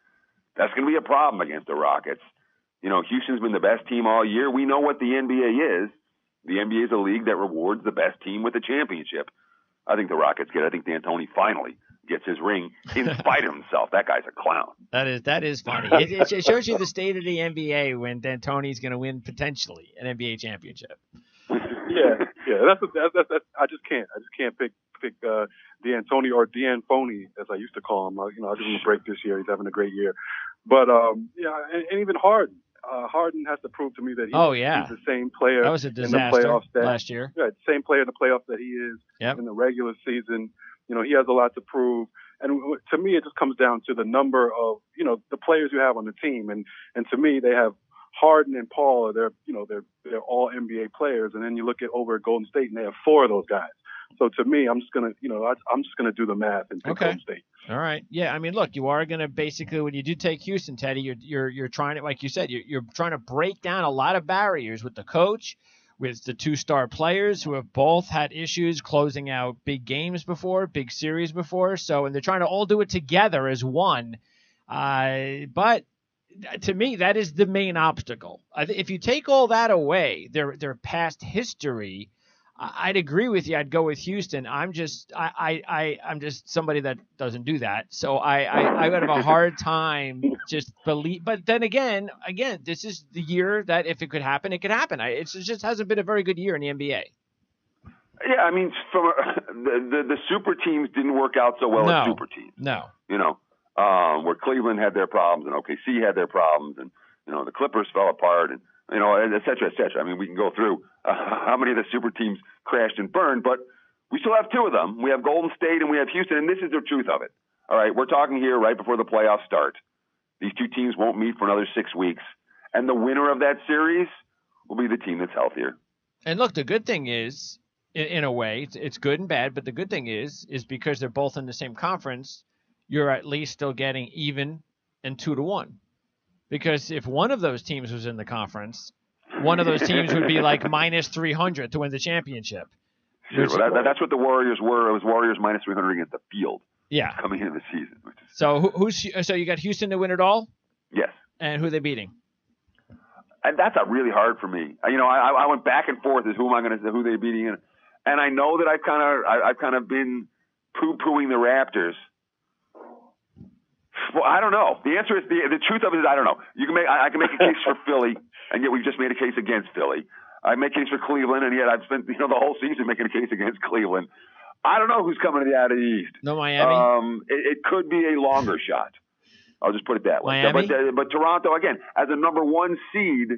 S3: That's going to be a problem against the Rockets. Houston's been the best team all year. We know what the NBA is. The NBA is a league that rewards the best team with a championship. I think the Rockets get it. I think D'Antoni finally gets his ring in spite of himself. That guy's a clown.
S1: That is funny. It shows you the state of the NBA when D'Antoni's going to win potentially an NBA championship.
S2: Yeah. That's I just can't pick D'Antoni or D'Antoni as I used to call him. I'll give him a break this year. He's having a great year, but and even Harden. Harden has to prove to me that he's the same player.
S1: That was a disaster
S2: in the playoffs
S1: last year.
S2: Yeah, same player in the playoffs that he is in the regular season. He has a lot to prove. And to me, it just comes down to the number of, the players you have on the team. And to me, they have Harden and Paul. They're all NBA players. And then you look over at Golden State, and they have 4 of those guys. So to me, I'm just gonna do the math and pick Golden State.
S1: All right. Yeah. I mean, look, you are gonna basically, when you do take Houston, Teddy, you're trying to, like you said, you're trying to break down a lot of barriers with the coach, with the 2-star players who have both had issues closing out big games before, big series before. So, and they're trying to all do it together as one. But to me, that is the main obstacle. If you take all that away, their past history, I'd agree with you. I'd go with Houston. I'm just somebody that doesn't do that. So I would have a hard time just believe. But then again, this is the year that if it could happen, it could happen. It just hasn't been a very good year in the NBA.
S3: Yeah, I mean, the super teams didn't work out so well as super teams.
S1: No.
S3: Where Cleveland had their problems and OKC had their problems, and the Clippers fell apart, and et cetera, et cetera. I mean, we can go through how many of the super teams crashed and burned, but we still have 2 of them. We have Golden State and we have Houston, and this is the truth of it. All right, we're talking here right before the playoffs start. These 2 teams won't meet for another 6 weeks, and the winner of that series will be the team that's healthier.
S1: And look, the good thing is, in a way, it's good and bad, but the good thing is because they're both in the same conference, you're at least still getting even and 2-1. Because if one of those teams was in the conference, one of those teams would be like minus 300 to win the championship.
S3: Sure, well, that's what the Warriors were. It was Warriors minus 300 against the field.
S1: Yeah,
S3: coming into the season.
S1: So you got Houston to win it all?
S3: Yes.
S1: And who are they beating?
S3: And that's really hard for me. I went back and forth as who they're beating, and I know that I've kind of been poo-pooing the Raptors. Well, I don't know. The answer is the truth of it is I don't know. I can make a case for Philly, and yet we've just made a case against Philly. I make a case for Cleveland, and yet I've spent the whole season making a case against Cleveland. I don't know who's coming out of the East.
S1: No Miami.
S3: It could be a longer shot. I'll just put it that way.
S1: Miami?
S3: But Toronto again as a number 1 seed,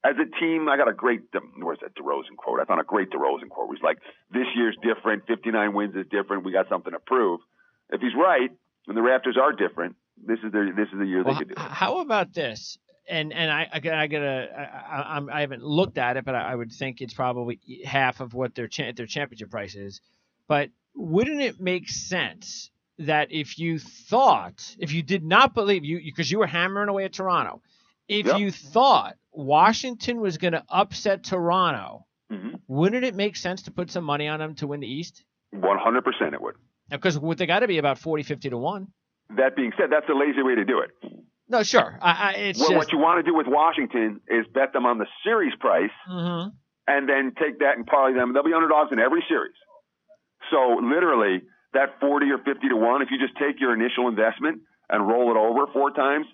S3: as a team. I got a great where's that DeRozan quote? I found a great DeRozan quote. He's like, "This year's different. 59 wins is different. We got something to prove." If he's right, and the Raptors are different, this is the year they could do it.
S1: How about this? And I haven't looked at it, but I would think it's probably half of what their championship price is. But wouldn't it make sense that if you did not believe because you were hammering away at Toronto, if
S3: Yep.
S1: you thought Washington was going to upset Toronto,
S3: Mm-hmm.
S1: wouldn't it make sense to put some money on them to win the East?
S3: 100% it would.
S1: Because they got to be about 40, 50 to 1.
S3: That being said, that's a lazy way to do it.
S1: No, sure. It's
S3: Well,
S1: just,
S3: what you want to do with Washington is bet them on the series price
S1: Mhm.
S3: and then take that and parlay them. They'll be underdogs in every series. So literally that 40 or 50 to 1, if you just take your initial investment and roll it over 4 times,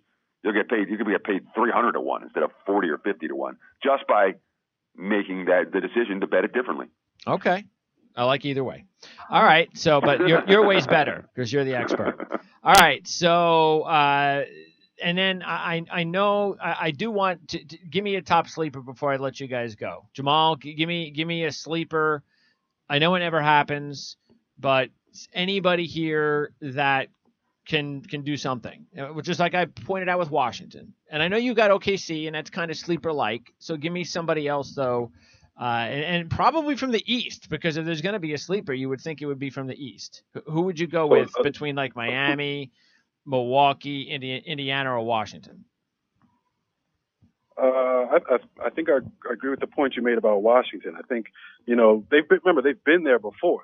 S3: you'll get paid. You could get paid 300 to 1 instead of 40 or 50 to 1 just by making the decision to bet it differently.
S1: Okay. I like either way. All right. So, but your way's better because you're the expert. All right. So, and then I know I do want to give me a top sleeper before I let you guys go. Jamal, give me a sleeper. I know it never happens, but anybody here that can do something, just like I pointed out with Washington. And I know you got OKC, and that's kind of sleeper-like. So give me somebody else, though, and probably from the East, because if there's going to be a sleeper, you would think it would be from the East. Who would you go with between like Miami, Milwaukee, Indiana, or Washington?
S2: I think I agree with the point you made about Washington. I think they've been there before.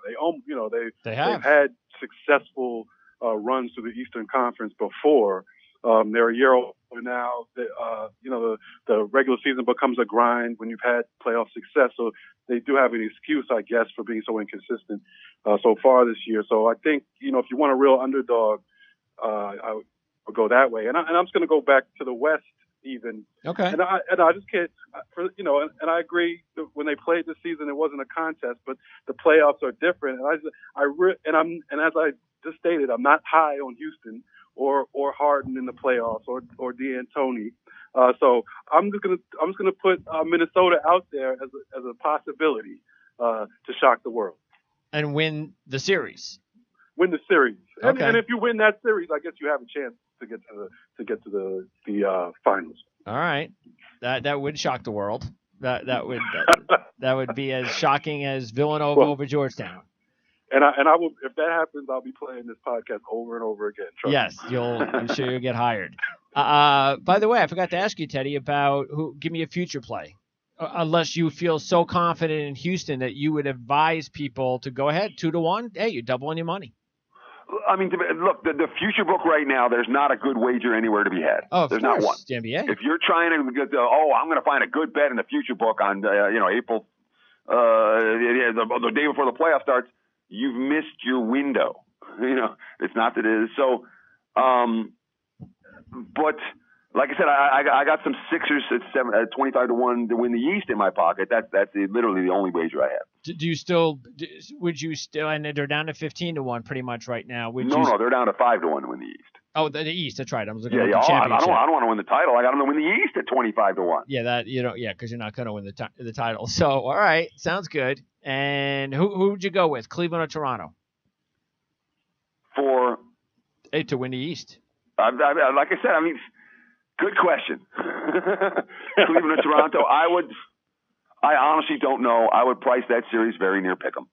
S2: They've had successful runs to the Eastern Conference before. They're a year older now. The regular season becomes a grind when you've had playoff success. So they do have an excuse, I guess, for being so inconsistent so far this year. So I think if you want a real underdog, I would go that way. And I'm just going to go back to the West. Even
S1: okay,
S2: and I just can't, and I agree that when they played this season, it wasn't a contest, but the playoffs are different. And as I just stated, I'm not high on Houston or Harden in the playoffs or D'Antoni. So I'm just gonna put Minnesota out there as a possibility to shock the world
S1: and win the series.
S2: Okay. And if you win that series, I guess you have a chance to get to the finals.
S1: All right, that would shock the world. That would be as shocking as Villanova over Georgetown.
S2: And I will, if that happens, I'll be playing this podcast over and over again.
S1: Yes, I'm sure you'll get hired. By the way, I forgot to ask you, Teddy, about give me a future play. Unless you feel so confident in Houston that you would advise people to go ahead 2-1. Hey, you're doubling your money.
S3: I mean, look, the future book right now, there's not a good wager anywhere to be had.
S1: Oh,
S3: there's
S1: course,
S3: not one.
S1: The NBA.
S3: If you're trying to I'm going to find a good bet in the future book on, April, the day before the playoff starts, you've missed your window. It's not that it is. So, but like I said, I got some Sixers at 25 to 1 to win the East in my pocket. That's literally the only wager I have.
S1: Would you still, and they're down to 15 to 1 pretty much right now.
S3: No, they're down to 5 to 1 to win the East.
S1: Oh, the East. That's right. I was looking
S3: at
S1: the championship.
S3: I don't want to win the title. I got them to win the East at 25 to 1.
S1: Yeah, because you're not going to win the title. So, all right, sounds good. And who would you go with, Cleveland or Toronto? To win the East.
S3: Like I said, good question. Cleveland or Toronto? I honestly don't know. I would price that series very near pick'em.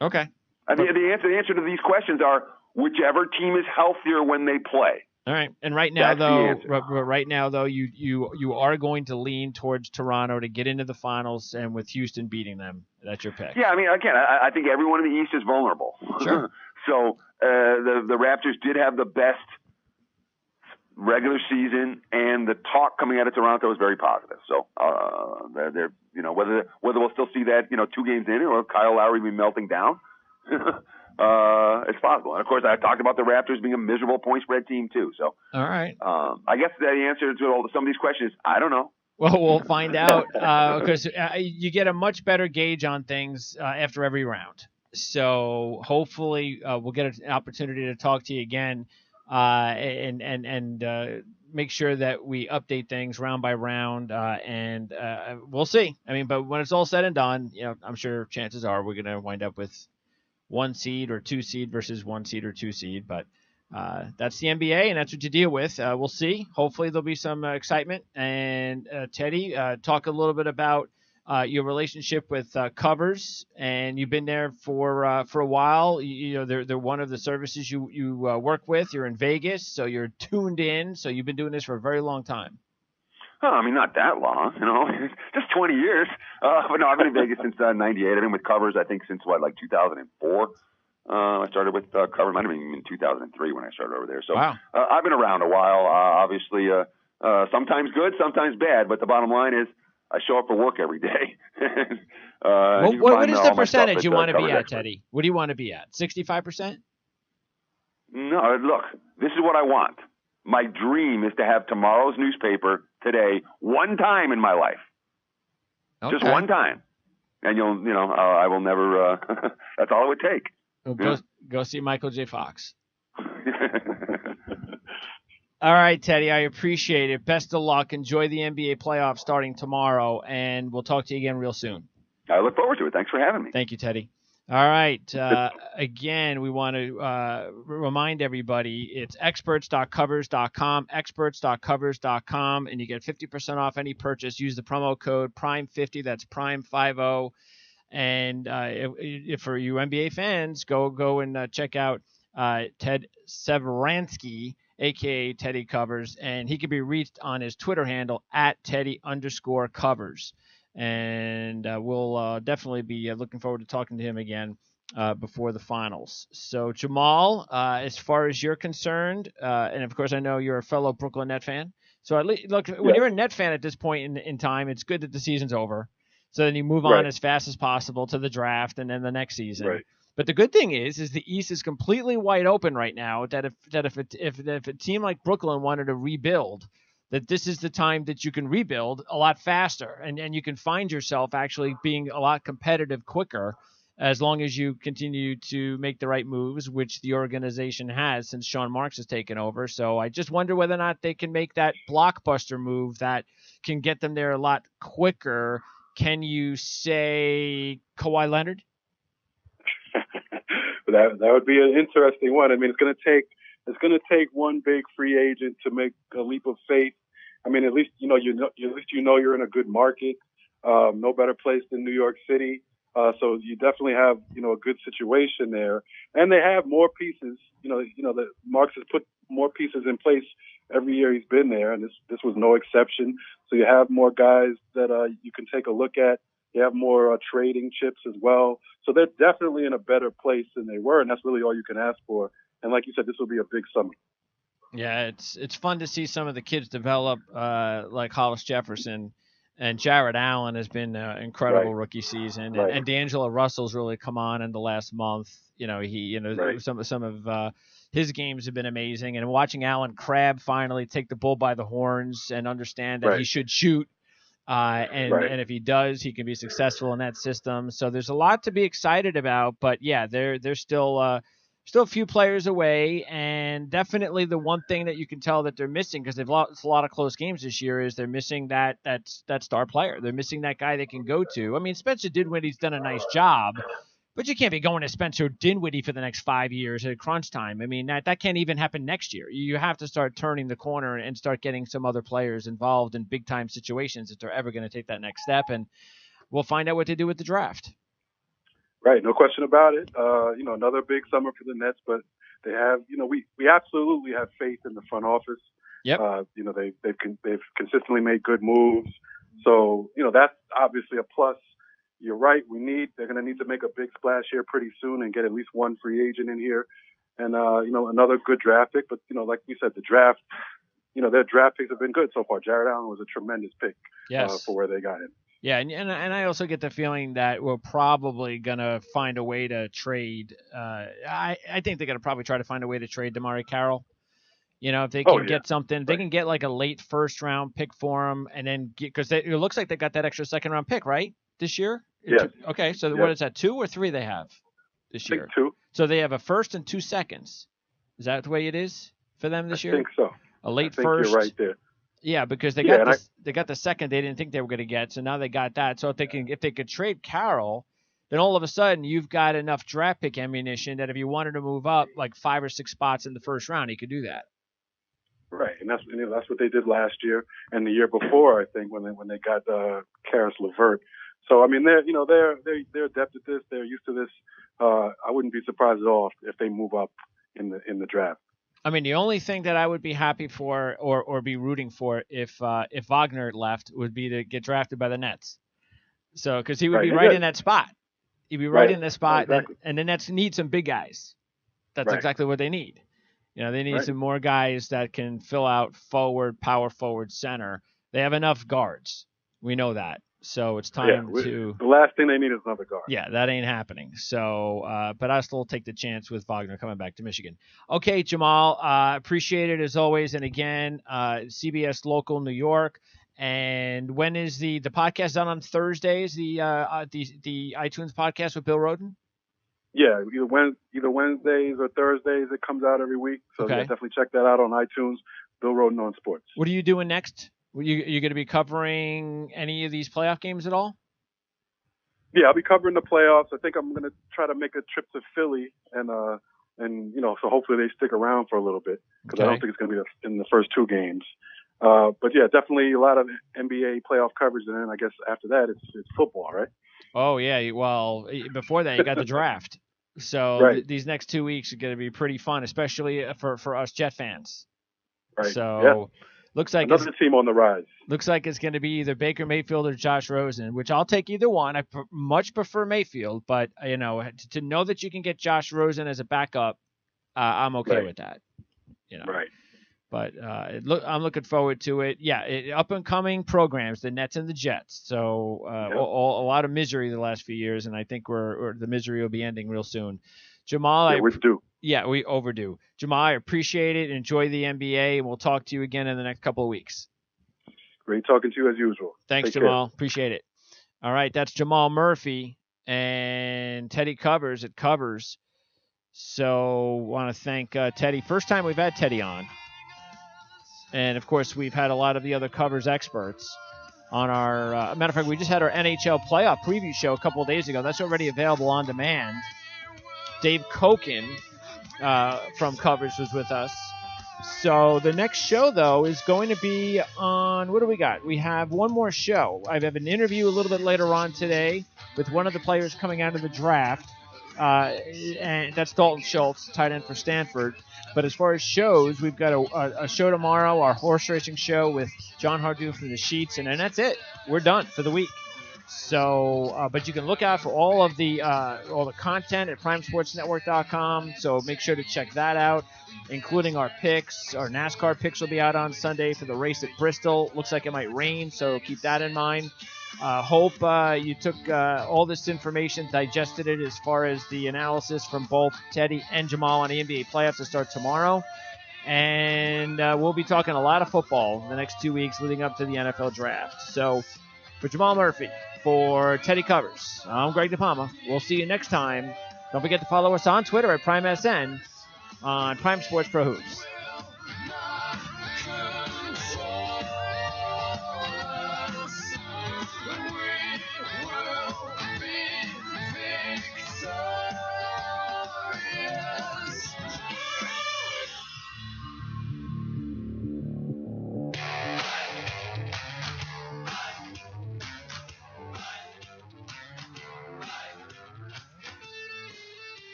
S1: Okay.
S3: The answer to these questions are whichever team is healthier when they play.
S1: All right. And right now, though, you are going to lean towards Toronto to get into the finals, and with Houston beating them, that's your pick.
S3: Yeah, again, I think everyone in the East is vulnerable.
S1: Sure.
S3: So the Raptors did have the best regular season, and the talk coming out of Toronto is very positive. So they're whether we'll still see that 2 games in, or Kyle Lowry be melting down, it's possible. And of course, I talked about the Raptors being a miserable point spread team too. So
S1: all right,
S3: I guess the answer to some of these questions is I don't know.
S1: Well, we'll find out because you get a much better gauge on things after every round. So hopefully we'll get an opportunity to talk to you again. And make sure that we update things round by round, and we'll see. But when it's all said and done, I'm sure chances are we're going to wind up with 1 seed or 2 seed versus 1 seed or 2 seed. But that's the NBA, and that's what you deal with. We'll see. Hopefully there'll be some excitement. And Teddy, talk a little bit about your relationship with Covers, and you've been there for a while. They're one of the services you work with. You're in Vegas, so you're tuned in. So you've been doing this for a very long time.
S3: Oh, I mean, not that long, just 20 years. But no, I've been in Vegas since 98. I've been with Covers, I think, since, 2004. I started with Covers. Might have been in 2003 when I started over there. So
S1: wow.
S3: I've been around a while. Obviously, sometimes good, sometimes bad. But the bottom line is I show up for work every day.
S1: What is the percentage you want to be at, Teddy? What do you want to be at? 65%?
S3: No, look, this is what I want. My dream is to have tomorrow's newspaper today one time in my life. Okay. Just one time. And I will never, that's all it would take.
S1: Well, go see Michael J. Fox. All right, Teddy, I appreciate it. Best of luck. Enjoy the NBA playoffs starting tomorrow, and we'll talk to you again real soon.
S3: I look forward to it. Thanks for having me.
S1: Thank you, Teddy. All right. Again, we want to remind everybody it's experts.covers.com, experts.covers.com, and you get 50% off any purchase. Use the promo code PRIME50. That's PRIME50. And if for you NBA fans, go and check out Ted Severansky, a.k.a. Teddy Covers, and he can be reached on his Twitter handle at Teddy_Covers. And we'll definitely be looking forward to talking to him again before the finals. So, Jamal, as far as you're concerned, and of course I know you're a fellow Brooklyn Net fan, so at least, look, when you're a Net fan at this point in time, it's good that the season's over. So then you move on as fast as possible to the draft and then the next season.
S2: Right.
S1: But the good thing is the East is completely wide open right now. That if a team like Brooklyn wanted to rebuild, that this is the time that you can rebuild a lot faster, and you can find yourself actually being a lot competitive quicker as long as you continue to make the right moves, which the organization has since Sean Marks has taken over. So I just wonder whether or not they can make that blockbuster move that can get them there a lot quicker. Can you say Kawhi Leonard?
S2: That would be an interesting one. I mean, it's going to take one big free agent to make a leap of faith. I mean, at least you're in a good market. No better place than New York City. So you definitely have a good situation there, and they have more pieces. The Marks has put more pieces in place every year he's been there, and this was no exception. So you have more guys that you can take a look at. You have more trading chips as well. So they're definitely in a better place than they were, and that's really all you can ask for. And like you said, this will be a big summer.
S1: Yeah, it's fun to see some of the kids develop, like Hollis Jefferson, and Jared Allen has been an incredible rookie season, and D'Angelo Russell's really come on in the last month. Some of his games have been amazing, and watching Alan Crabb finally take the bull by the horns and understand that he should shoot. And if he does, he can be successful in that system. So there's a lot to be excited about. But yeah, they're still a few players away, and definitely the one thing that you can tell that they're missing, because they've lost a lot of close games this year, is they're missing that star player. They're missing that guy they can go to. I mean, Spencer Dinwiddie's done a nice job, but you can't be going to Spencer Dinwiddie for the next 5 years at crunch time. I mean, that can't even happen next year. You have to start turning the corner and start getting some other players involved in big-time situations if they're ever going to take that next step, and we'll find out what they do with the draft.
S2: Right, no question about it. Another big summer for the Nets, but they have, we absolutely have faith in the front office.
S1: Yep.
S2: They've consistently made good moves, so that's obviously a plus. You're right. They're going to need to make a big splash here pretty soon and get at least one free agent in here, and another good draft pick. But like we said, the draft, their draft picks have been good so far. Jared Allen was a tremendous pick for where they got him.
S1: Yeah, and I also get the feeling that we're probably going to find a way to trade. I think they're going to probably try to find a way to trade DeMarre Carroll. If they can get something, they can get like a late first-round pick for him, and then because it looks like they got that extra second-round pick, right, this year?
S2: Yeah.
S1: Okay, so what is that, 2 or 3 they have this year?
S2: 2.
S1: So they have a first and 2 seconds. Is that the way it is for them this year?
S2: I think so.
S1: A late first.
S2: You're right there.
S1: Yeah, because they got the second they didn't think they were going to get, so now they got that. So if they could trade Carroll, then all of a sudden you've got enough draft pick ammunition that if you wanted to move up like 5 or 6 spots in the first round, you could do that.
S2: Right, and that's what they did last year and the year before, I think, when they got Karis LeVert. So I mean, they're adept at this. They're used to this. I wouldn't be surprised at all if they move up in the draft.
S1: I mean, the only thing that I would be happy for or be rooting for if Wagner left would be to get drafted by the Nets. So because he would be right in that spot. He'd be right in the spot, exactly. And the Nets need some big guys. That's exactly what they need. They need some more guys that can fill out forward, power forward, center. They have enough guards. We know that. So it's time to.
S2: The last thing they need is another guard.
S1: Yeah, that ain't happening. So, but I still take the chance with Wagner coming back to Michigan. Okay, Jamal, appreciate it as always. And again, CBS Local New York. And when is the podcast done on Thursdays? The iTunes podcast with Bill Roden.
S2: Yeah, either Wednesdays or Thursdays. It comes out every week. So definitely check that out on iTunes. Bill Roden on Sports.
S1: What are you doing next? You going to be covering any of these playoff games at all?
S2: Yeah, I'll be covering the playoffs. I think I'm going to try to make a trip to Philly and so hopefully they stick around for a little bit because I don't think it's going to be in the first two games. But yeah, definitely a lot of NBA playoff coverage, and then I guess after that it's football, right? Oh yeah,
S1: well before that you got the draft, so these next 2 weeks are going to be pretty fun, especially for us Jet fans.
S2: Right.
S1: So. Yeah. Looks like
S2: another team on the rise.
S1: Looks like it's going to be either Baker Mayfield or Josh Rosen, which I'll take either one. I much prefer Mayfield, but to know that you can get Josh Rosen as a backup, I'm okay with that.
S2: Right.
S1: But I'm looking forward to it. Yeah, up and coming programs, the Nets and the Jets. So a lot of misery the last few years, and I think the misery will be ending real soon. Jamal,
S2: we're due.
S1: Yeah, we overdue. Jamal, I appreciate it. Enjoy the NBA, and we'll talk to you again in the next couple of weeks.
S2: Great talking to you as usual.
S1: Thanks, Jamal. Appreciate it. All right, that's Jamal Murphy and Teddy Covers at Covers. So want to thank Teddy. First time we've had Teddy on. And, of course, we've had a lot of the other Covers experts on our matter of fact, we just had our NHL playoff preview show a couple of days ago. That's already available on demand. Dave Koken from Covers was with us. So the next show, though, is going to be on, what do we got? We have one more show. I have an interview a little bit later on today with one of the players coming out of the draft. And that's Dalton Schultz, tight end for Stanford. But as far as shows, we've got a show tomorrow, our horse racing show with John Hardu from the Sheets, and then that's it. We're done for the week. So, but you can look out for all the content at PrimeSportsNetwork.com. So make sure to check that out, including our picks. Our NASCAR picks will be out on Sunday for the race at Bristol. Looks like it might rain, so keep that in mind. Hope you took all this information, digested it as far as the analysis from both Teddy and Jamal on the NBA playoffs to start tomorrow. And we'll be talking a lot of football in the next 2 weeks leading up to the NFL draft. So for Jamal Murphy, for Teddy Covers, I'm Greg DePalma. We'll see you next time. Don't forget to follow us on Twitter at PrimeSN on Prime Sports Pro Hoops.